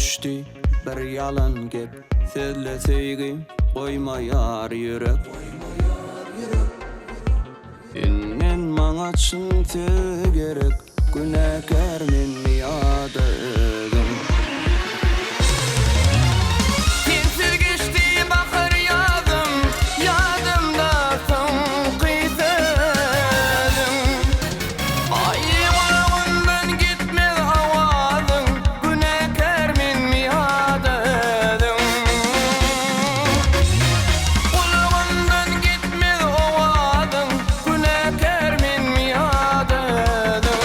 düştü bir yalan gep, Sözleseygi koymayar yürek. Ennen maňa çyn söz gerek, Günäkär men ýadydım. Sensiz geçti bahar yazım, yadımda son kıysadım. Ay varağından gitmez avazın, Günäkär men ýadydım. Kulağından gitmez avazın, Günäkär men ýadydım.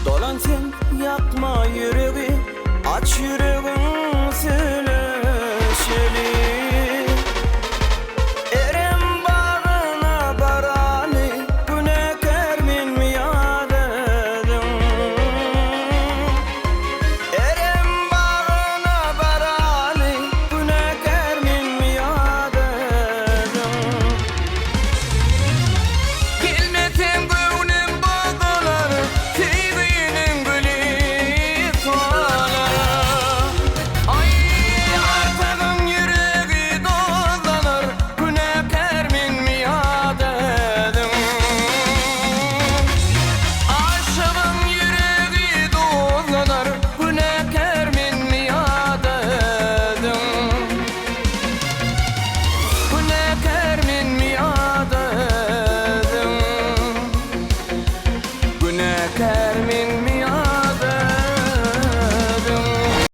Dolan sen yakma yüreği, aç yüreğin söyleşeli. Erem bağına barani, Günäkär men ýadydım. Erem bağına barani, Günäkär men ýadydım. Gelmesen göwnem bozalar, sevginin gülü solar. Ay artagın yüreği dozlanır, Günäkär men ýadydım. Aşığın yüreği dozlanır, Günäkär men ýadydım. Günäkär men ýadydım. Günäkär